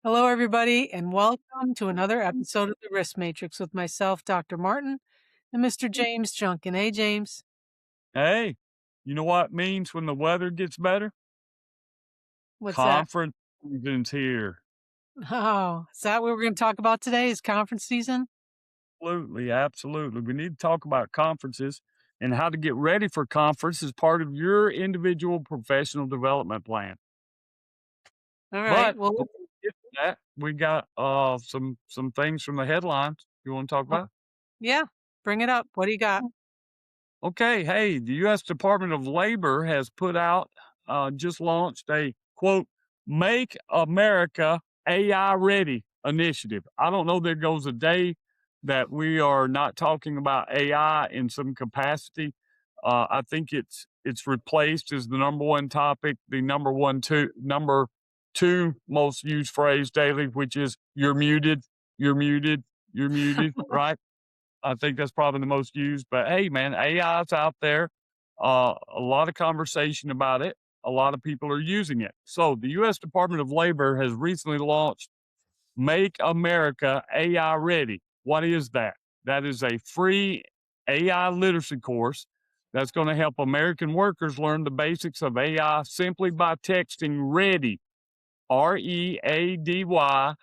Hello, everybody, and welcome to another episode of the Risk Matrix with myself, Dr. Martin, and Mr. James Junkin. Hey, James. Hey, you know what it means when the weather gets better? What's that? Conference season's here. Oh, is that what we're going to talk about today? Is conference season? Absolutely, absolutely. We need to talk about conferences and how to get ready for conference as part of your individual professional development plan. All right. But Well, before we get to that, we got some things from the headlines you want to talk oh, about? yeah, bring it up. What do you got? Okay, hey, the U.S. Department of Labor has put out, just launched a quote, Make America AI Ready initiative. I don't know there goes a day that we are not talking about AI in some capacity. I think it's replaced as the number one topic, the number two most used phrase daily, which is you're muted, you're muted, you're muted, right? I think that's probably the most used. But hey, man, AI's out there. A lot of conversation about it. A lot of people are using it. So the U.S. Department of Labor has recently launched Make America AI Ready. What is that? That is a free AI literacy course that's going to help American workers learn the basics of AI simply by texting READY, READY, to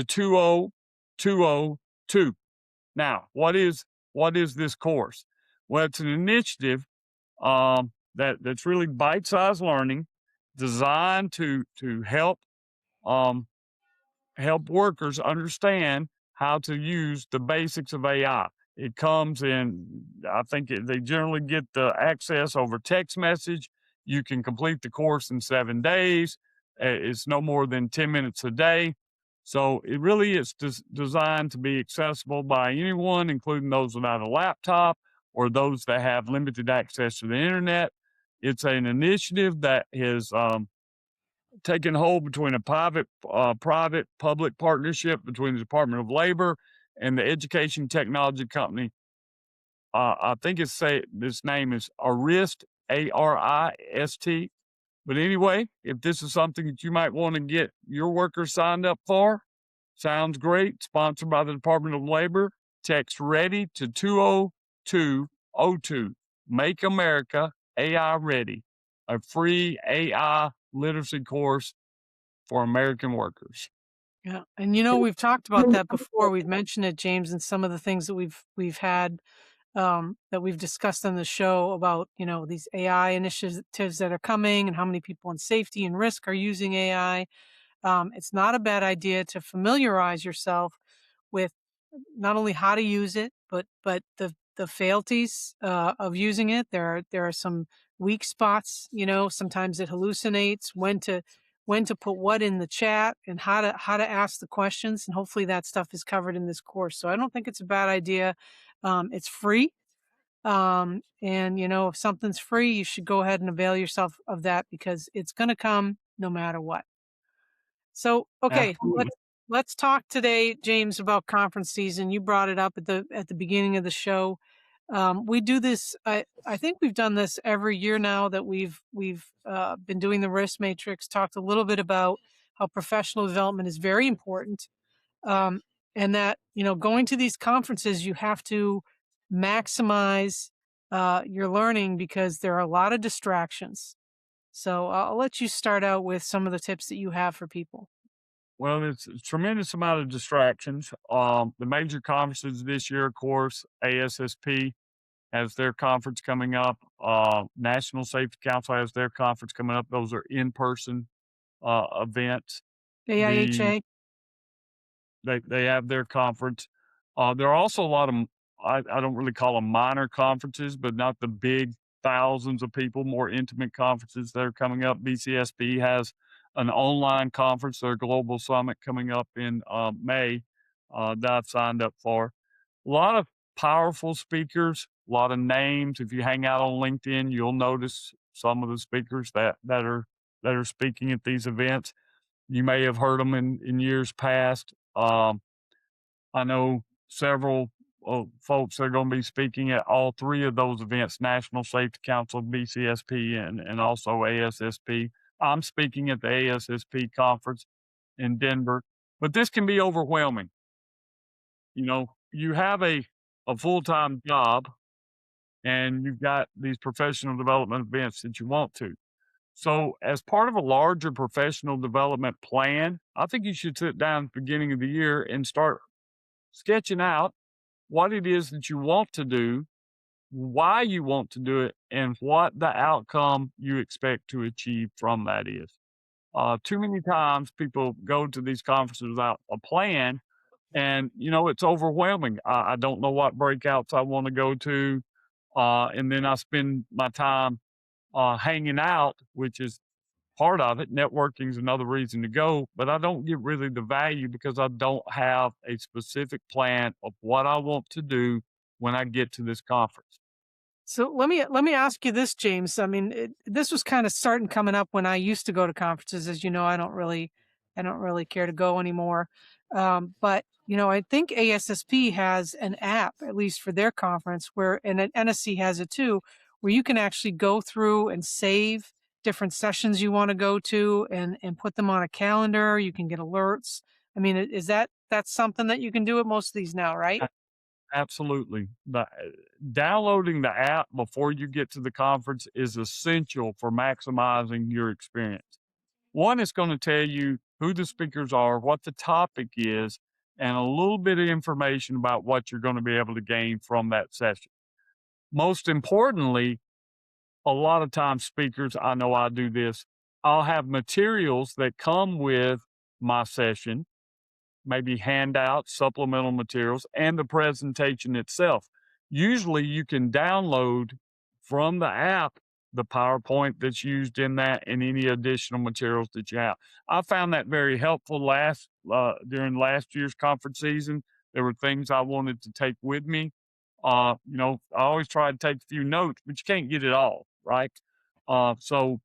20202. Now, what is this course? Well, it's an initiative that's really bite-sized learning, designed to um, help workers understand how to use the basics of AI. It comes in, I think they generally get the access over text message. You can complete the course in 7 days. It's no more than 10 minutes a day. So it really is designed to be accessible by anyone, including those without a laptop or those that have limited access to the internet. It's an initiative that has taken hold between a private public partnership between the Department of Labor and the education technology company. I think this name is Arist, ARIST. But anyway, if this is something that you might want to get your workers signed up for, sounds great. Sponsored by the Department of Labor. Text ready to 20202. Make America AI Ready, a free AI literacy course for American workers. Yeah, and we've talked about that before. We've mentioned it, James, and some of the things that we've had that we've discussed on the show about these AI initiatives that are coming and how many people in safety and risk are using AI. It's not a bad idea to familiarize yourself with not only how to use it, but the frailties of using it. There are some weak spots. Sometimes it hallucinates when to put what in the chat and how to ask the questions. And hopefully that stuff is covered in this course. So I don't think it's a bad idea. It's free. And if something's free, you should go ahead and avail yourself of that because it's going to come no matter what. So, okay, Absolutely. let's talk today, James, about conference season. You brought it up at the beginning of the show. We do this. I think we've done this every year now that we've been doing the risk matrix. Talked a little bit about how professional development is very important, um, and that going to these conferences you have to maximize your learning because there are a lot of distractions. So I'll let you start out with some of the tips that you have for people. Well, it's a tremendous amount of distractions. The major conferences this year, of course, ASSP has their conference coming up. National Safety Council has their conference coming up. Those are in-person events. The AIHA. they have their conference. There are also a lot of I don't really call them minor conferences, but not the big thousands of people, more intimate conferences that are coming up. BCSP has an online conference, their global summit coming up in May that I've signed up for. A lot of powerful speakers, a lot of names. If you hang out on LinkedIn, you'll notice some of the speakers that are speaking at these events. You may have heard them in years past. I know several folks that are going to be speaking at all three of those events: National Safety Council, BCSP, and also ASSP. I'm speaking at the ASSP conference. in Denver, but this can be overwhelming. You have a full-time job and you've got these professional development events that you want to. So, as part of a larger professional development plan, I think you should sit down at the beginning of the year and start sketching out what it is that you want to do, why you want to do it, and what the outcome you expect to achieve from that is. Too many times people go to these conferences without a plan, and it's overwhelming. I don't know what breakouts I want to go to, and then I spend my time hanging out, which is part of it. Networking is another reason to go, but I don't get really the value because I don't have a specific plan of what I want to do when I get to this conference. So let me ask you this, James. I mean, this was kind of starting coming up when I used to go to conferences. As you know, I don't really care to go anymore. But I think ASSP has an app, at least for their conference, where and then NSC has it too, where you can actually go through and save different sessions you want to go to and put them on a calendar. You can get alerts. I mean, is that's something that you can do at most of these now, right? Absolutely. Downloading the app before you get to the conference is essential for maximizing your experience. One is going to tell you who the speakers are, what the topic is, and a little bit of information about what you're going to be able to gain from that session. Most importantly, a lot of times speakers, I know I do this, I'll have materials that come with my session, maybe handouts, supplemental materials, and the presentation itself. Usually you can download from the app the PowerPoint that's used in that and any additional materials that you have. I found that very helpful during last year's conference season. There were things I wanted to take with me. I always try to take a few notes, but you can't get it all, right? So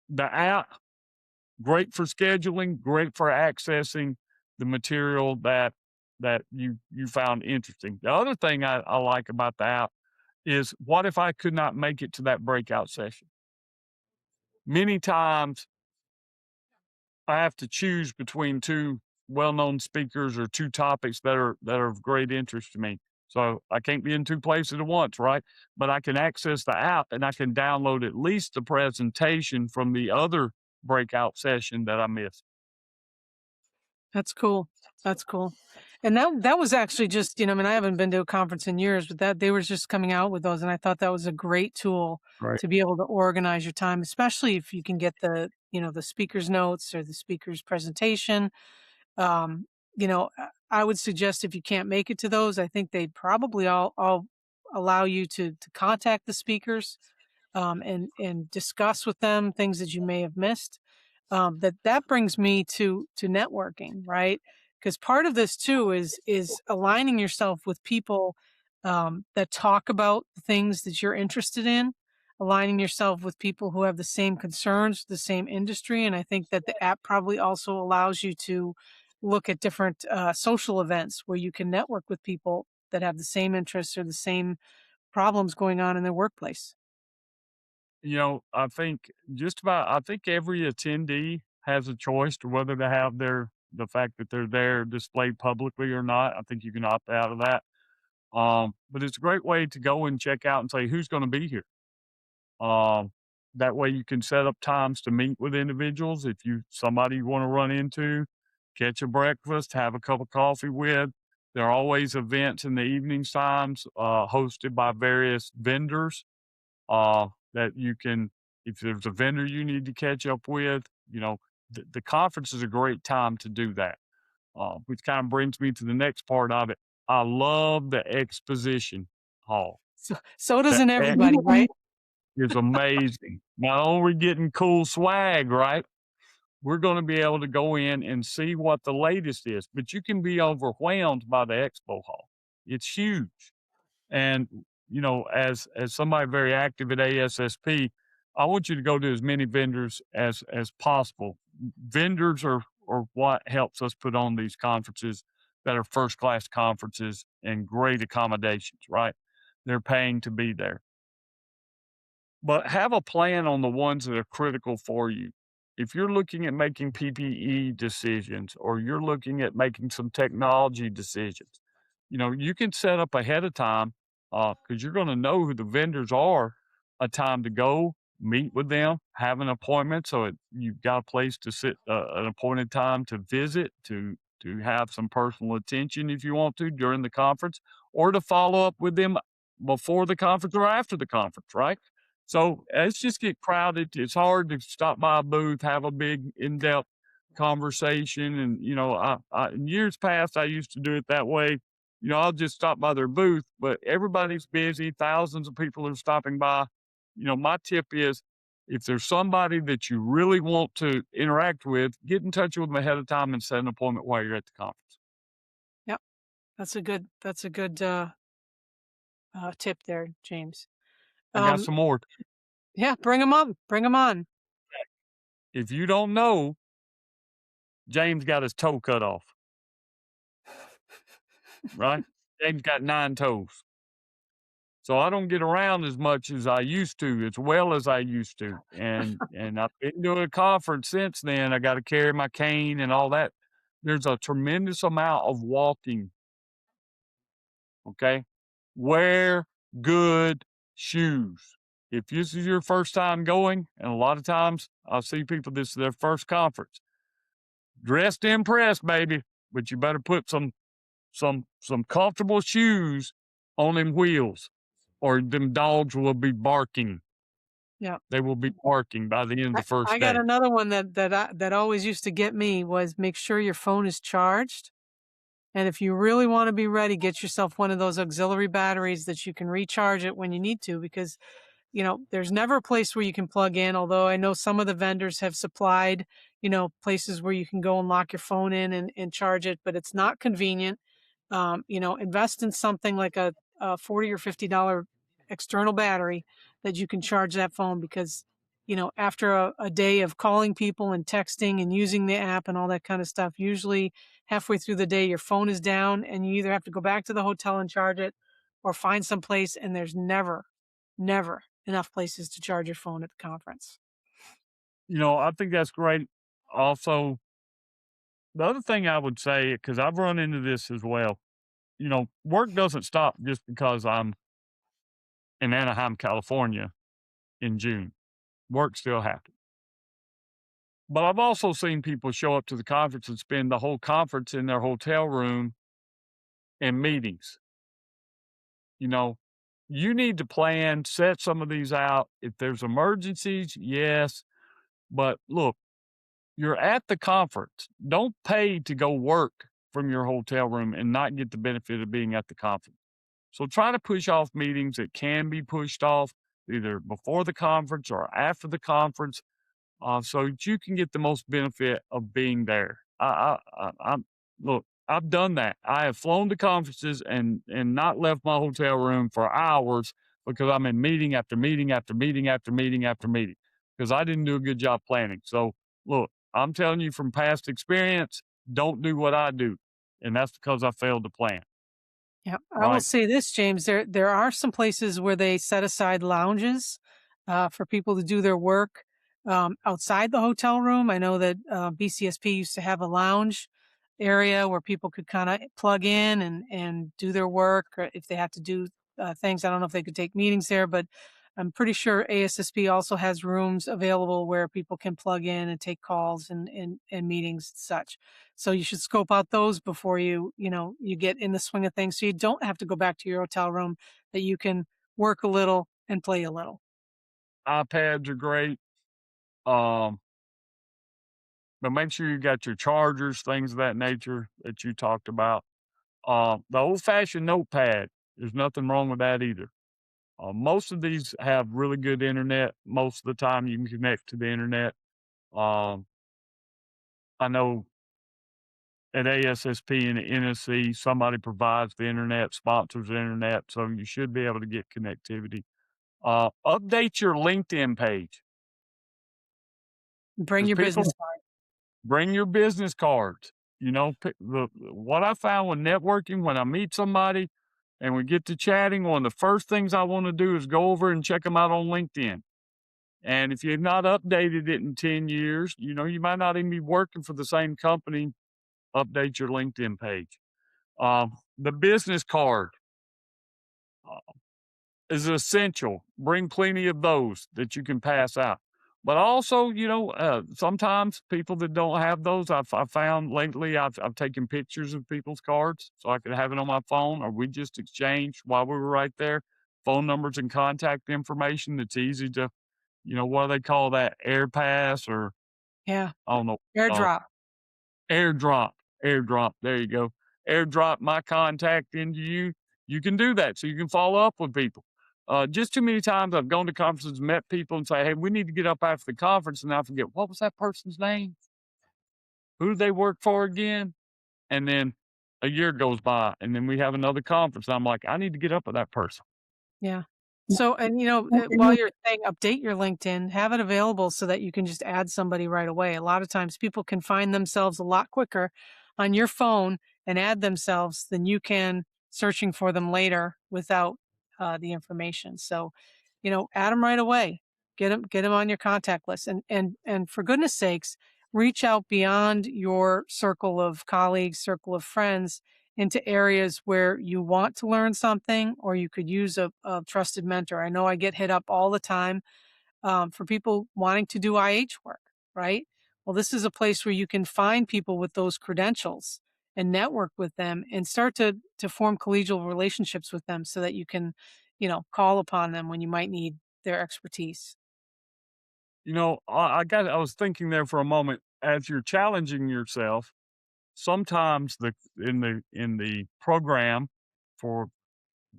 the app, great for scheduling, great for accessing the material that you found interesting. The other thing I like about the app is, what if I could not make it to that breakout session? Many times I have to choose between two well-known speakers or two topics that are of great interest to me. So I can't be in two places at once, right? But I can access the app and I can download at least the presentation from the other breakout session that I missed. That's cool. That's cool. And that was actually just, I mean, I haven't been to a conference in years, but that they were just coming out with those, and I thought that was a great tool Right. to be able to organize your time, especially if you can get the speaker's notes or the speaker's presentation. Um, I would suggest if you can't make it to those, I think they'd probably all allow you to contact the speakers and discuss with them things that you may have missed. That brings me to networking, right? Because part of this too is aligning yourself with people that talk about the things that you're interested in, aligning yourself with people who have the same concerns, the same industry, and I think that the app probably also allows you to look at different social events where you can network with people that have the same interests or the same problems going on in their workplace. I think every attendee has a choice to whether to have the fact that they're there displayed publicly or not. I think you can opt out of that. But it's a great way to go and check out and say who's going to be here. Um, that way you can set up times to meet with individuals. If somebody you want to run into, catch a breakfast, have a cup of coffee with. There are always events in the evening times hosted by various vendors that you can, if there's a vendor you need to catch up with, the conference is a great time to do that. Which kind of brings me to the next part of it. I love the exposition hall. So The doesn't ex everybody, right? is amazing. Not only getting cool swag, right? We're going to be able to go in and see what the latest is, but you can be overwhelmed by the expo hall. It's huge. And, as somebody very active at ASSP, I want you to go to as many vendors as possible. Vendors are what helps us put on these conferences that are first class conferences and great accommodations, right? They're paying to be there. But have a plan on the ones that are critical for you. if you're looking at making PPE decisions or you're looking at making some technology decisions, you can set up ahead of time because you're going to know who the vendors are, a time to go meet with them, have an appointment. So you've got a place to sit, an appointed time to visit, to have some personal attention if you want to during the conference, or to follow up with them before the conference or after the conference, right? So it's just get crowded. It's hard to stop by a booth, have a big in-depth conversation. And, in years past, I used to do it that way. I'll just stop by their booth, but everybody's busy. Thousands of people are stopping by. My tip is if there's somebody that you really want to interact with, get in touch with them ahead of time and set an appointment while you're at the conference. Yep. That's a good tip there, James. I got some more. Yeah, bring them up. Bring them on. If you don't know, James got his toe cut off, right? James got 9 toes. So I don't get around as much as I used to, as well as I used to. And I've been doing a conference since then. I got to carry my cane and all that. There's a tremendous amount of walking. Okay. Wear good shoes. If this is your first time going, and a lot of times I see people, this is their first conference, dress to impress, baby, but you better put some comfortable shoes on them wheels, or them dogs will be barking. Yeah. They will be barking by the end of the first I got day. another one that always used to get me was make sure your phone is charged. And if you really want to be ready, get yourself one of those auxiliary batteries that you can recharge it when you need to, because there's never a place where you can plug in, although I know some of the vendors have supplied, places where you can go and lock your phone in and charge it, but it's not convenient. Invest in something like a $40 or $50 external battery that you can charge that phone, because, after a day of calling people and texting and using the app and all that kind of stuff, usually halfway through the day, your phone is down and you either have to go back to the hotel and charge it or find some place. And there's never enough places to charge your phone at the conference. I think that's great. Also, the other thing I would say, because I've run into this as well, work doesn't stop just because I'm in Anaheim, California in June. Work still happens. But I've also seen people show up to the conference and spend the whole conference in their hotel room in meetings. You need to plan, set some of these out. If there's emergencies, yes. But look, you're at the conference. Don't pay to go work from your hotel room and not get the benefit of being at the conference. So try to push off meetings that can be pushed off either before the conference or after the conference, so that you can get the most benefit of being there. Look, I've done that. I have flown to conferences and not left my hotel room for hours because I'm in meeting after meeting after meeting after meeting after meeting because I didn't do a good job planning. So look, I'm telling you from past experience, don't do what I do, and that's because I failed to plan. Yeah, I will Right? say this, James. There are some places where they set aside lounges for people to do their work outside the hotel room. I know that BCSP used to have a lounge area where people could kind of plug in and do their work, or if they had to do things. I don't know if they could take meetings there, but I'm pretty sure ASSP also has rooms available where people can plug in and take calls and meetings and such. So you should scope out those before you get in the swing of things. So you don't have to go back to your hotel room, that you can work a little and play a little. iPads are great. Um, but make sure you got your chargers, things of that nature that you talked about. The old fashioned notepad, there's nothing wrong with that either. Most of these have really good internet. Most of the time you can connect to the internet. Um, I know at ASSP and NSC, somebody provides the internet, sponsors the internet, so you should be able to get connectivity. Update your LinkedIn page Bring because your people business card. bring your business cards. What I found with networking, when I meet somebody and we get to chatting, one of the first things I want to do is go over and check them out on LinkedIn And if you've not updated it in 10 years, you might not even be working for the same company. Update your LinkedIn page. The business card is essential. Bring plenty of those that you can pass out. But also, sometimes people that don't have those, I found lately, I've taken pictures of people's cards so I could have it on my phone, or we just exchanged while we were right there, phone numbers and contact information. It's easy to, what do they call that? Air pass, or Yeah. I don't know. Uh, AirDrop. airdrop, airdrop. There you go. Airdrop my contact into you. You can do that so you can follow up with people. Just too many times I've gone to conferences, met people, and say, "Hey, we need to get up after the conference," and I forget what was that person's name, who did they work for again, and then a year goes by, and then we have another conference. And I'm like, I need to get up with that person. Yeah. So, and while you're saying update your LinkedIn, have it available so that you can just add somebody right away. A lot of times people can find themselves a lot quicker on your phone and add themselves than you can searching for them later without the information. So, add them right away. Get them on your contact list, and for goodness sakes, reach out beyond your circle of colleagues, circle of friends, into areas where you want to learn something or you could use a trusted mentor. I know I get hit up all the time for people wanting to do IH work, right? Well, this is a place where you can find people with those credentials and network with them and start to form collegial relationships with them so that you can, call upon them when you might need their expertise. I was thinking there for a moment as you're challenging yourself. Sometimes in the program for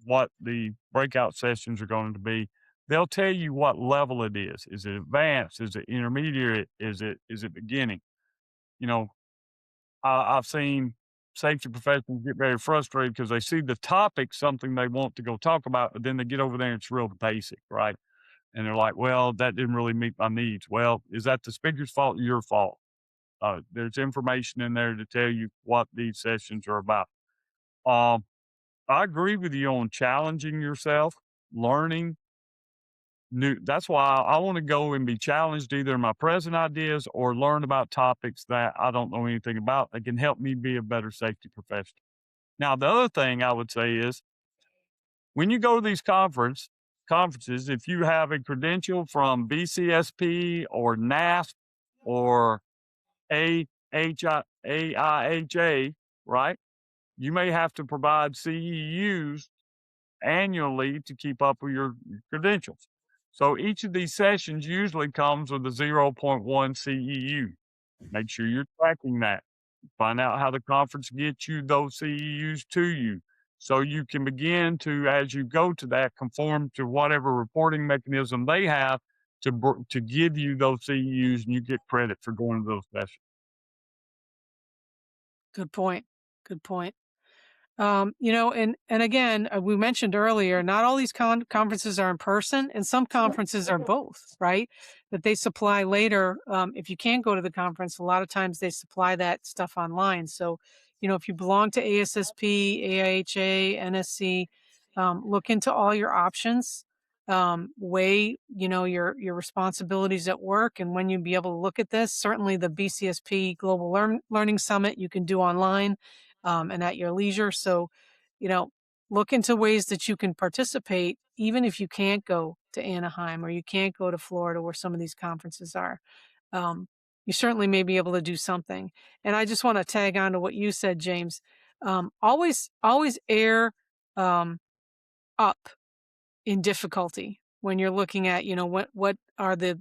what the breakout sessions are going to be, they'll tell you what level it is. Is it advanced? Is it intermediate? Is it beginning? You know, I've seen safety professionals get very frustrated because they see the topic, something they want to go talk about, but then they get over there and it's real basic, right? And they're like, well, that didn't really meet my needs. Well, is that the speaker's fault or your fault? There's information in there to tell you what these sessions are about. Um, I agree with you on challenging yourself, learning new. That's why I want to go and be challenged either in my present ideas or learn about topics that I don't know anything about that can help me be a better safety professional. Now, the other thing I would say is when you go to these conferences, if you have a credential from BCSP or NASP or AIHA, right? You may have to provide CEUs annually to keep up with your credentials. So each of these sessions usually comes with a zero point 0.1 CEU. Make sure you're tracking that. Find out how the conference gets you those CEUs to you so you can begin to, as you go to that, conform to whatever reporting mechanism they have to give you those CEUs and you get credit for going to those sessions. Good point. Good point. And again, we mentioned earlier, not all these conferences are in person, and some conferences are both, right? That they supply later. If you can't go to the conference, a lot of times they supply that stuff online. So, if you belong to ASSP, AIHA, NSC, look into all your options. Weigh, your responsibilities at work and when you'd be able to look at this. Certainly, the BCSP Global Learning Summit you can do online and at your leisure. So, you know, look into ways that you can participate, even if you can't go to Anaheim or you can't go to Florida where some of these conferences are. Um, you certainly may be able to do something. And I just want to tag on to what you said, James. Always air um, up in difficulty when you're looking at, what are the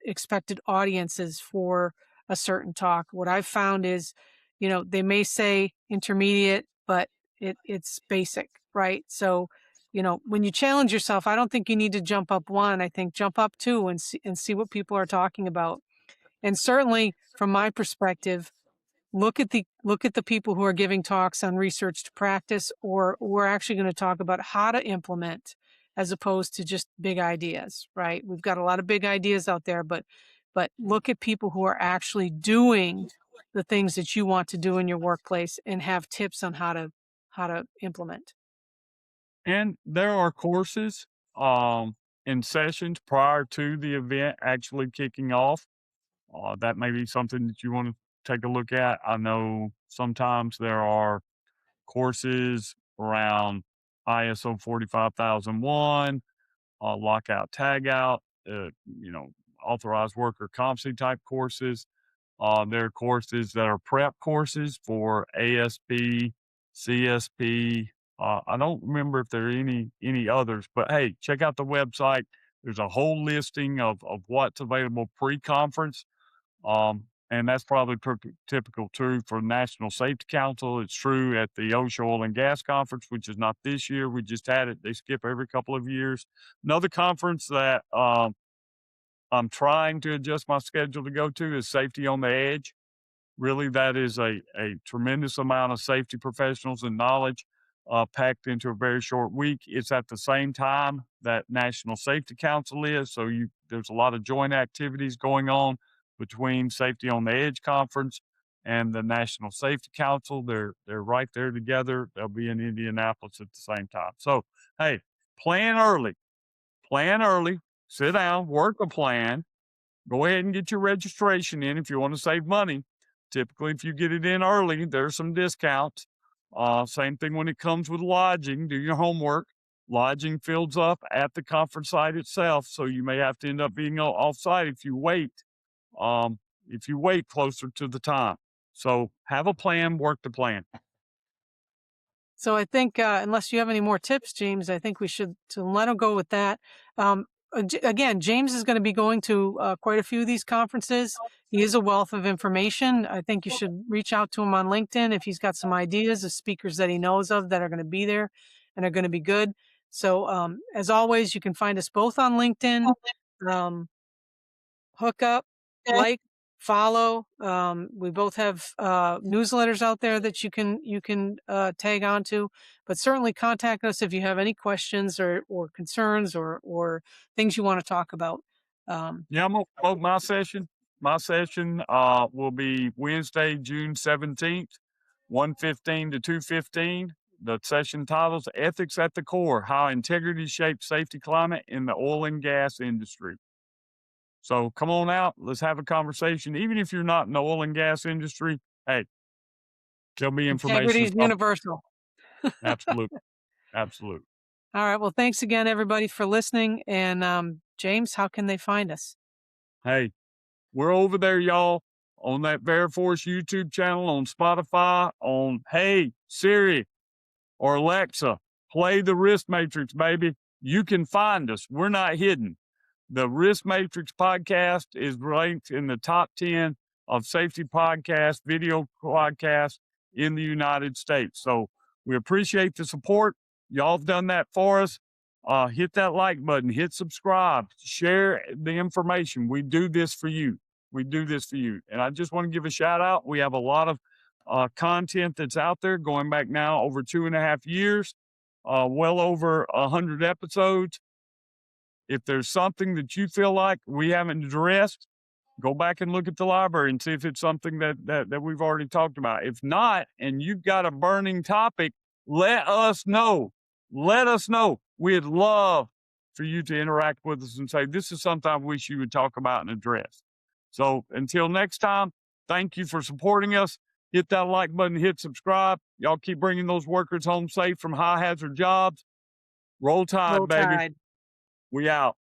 expected audiences for a certain talk. What I've found is, they may say intermediate, but it's basic, right? So, when you challenge yourself, I don't think you need to jump up one. I think jump up two and see what people are talking about. And certainly from my perspective, look at the people who are giving talks on research to practice, or we're actually going to talk about how to implement as opposed to just big ideas, right? We've got a lot of big ideas out there, but look at people who are actually doing the things that you want to do in your workplace and have tips on how to implement. And there are courses, um, in sessions prior to the event actually kicking off. That may be something that you want to take a look at. I know sometimes there are courses around ISO 45001, lockout, tagout, authorized worker competency type courses. There are courses that are prep courses for ASP, CSP. I don't remember if there are any others, but hey, check out the website. There's a whole listing of what's available pre-conference. And that's probably typical too for National Safety Council. It's true at the OSHA Oil and Gas Conference, which is not this year. We just had it. They skip every couple of years. Another conference that I'm trying to adjust my schedule to go to is Safety on the Edge. Really, that is a tremendous amount of safety professionals and knowledge packed into a very short week. It's at the same time that National Safety Council is, so there's a lot of joint activities going on between Safety on the Edge conference and the National Safety Council. They're right there together. They'll be in Indianapolis at the same time. So, hey, plan early. Plan early. Sit down, work a plan. Go ahead and get your registration in if you want to save money. Typically, if you get it in early, there's some discounts. Same thing when it comes with lodging. Do your homework. Lodging fills up at the conference site itself, so you may have to end up being off-site if you wait. If you wait closer to the time. So have a plan, work the plan. So I think, unless you have any more tips, James, I think we should to let him go with that. Again, James is going to be going to quite a few of these conferences. He is a wealth of information. I think you should reach out to him on LinkedIn if he's got some ideas of speakers that he knows of that are going to be there and are going to be good. So as always, you can find us both on LinkedIn. Hook up, like, follow. We both have newsletters out there that you can tag onto, but certainly contact us if you have any questions or concerns or things you want to talk about. Yeah, I'm gonna promote my session. My session will be Wednesday, June 17th, 1:15 to 2:15. The session titles Ethics at the Core: How Integrity Shapes Safety Climate in the Oil and Gas Industry. So come on out. Let's have a conversation. Even if you're not in the oil and gas industry, hey, there'll be Integrity information. is universal. Absolutely. Absolutely. All right. Well, thanks again, everybody, for listening. And James, how can they find us? Hey, we're over there, y'all, on that Veriforce YouTube channel, on Spotify, on Hey Siri or Alexa, play the Risk Matrix, baby. You can find us. We're not hidden. The Risk Matrix podcast is ranked in the top 10 of safety podcasts, video podcasts in the United States. So we appreciate the support. Y'all have done that for us. Hit that like button, hit subscribe, share the information. We do this for you. We do this for you. And I just want to give a shout out. We have a lot of content that's out there going back now over 2.5 years, well over 100 episodes. If there's something that you feel like we haven't addressed, go back and look at the library and see if it's something that we've already talked about. If not, and you've got a burning topic, let us know. Let us know. We'd love for you to interact with us and say, this is something I wish you would talk about and address. So until next time, thank you for supporting us. Hit that like button, hit subscribe. Y'all keep bringing those workers home safe from high hazard jobs. Roll Tide, Roll baby. Tide. We out.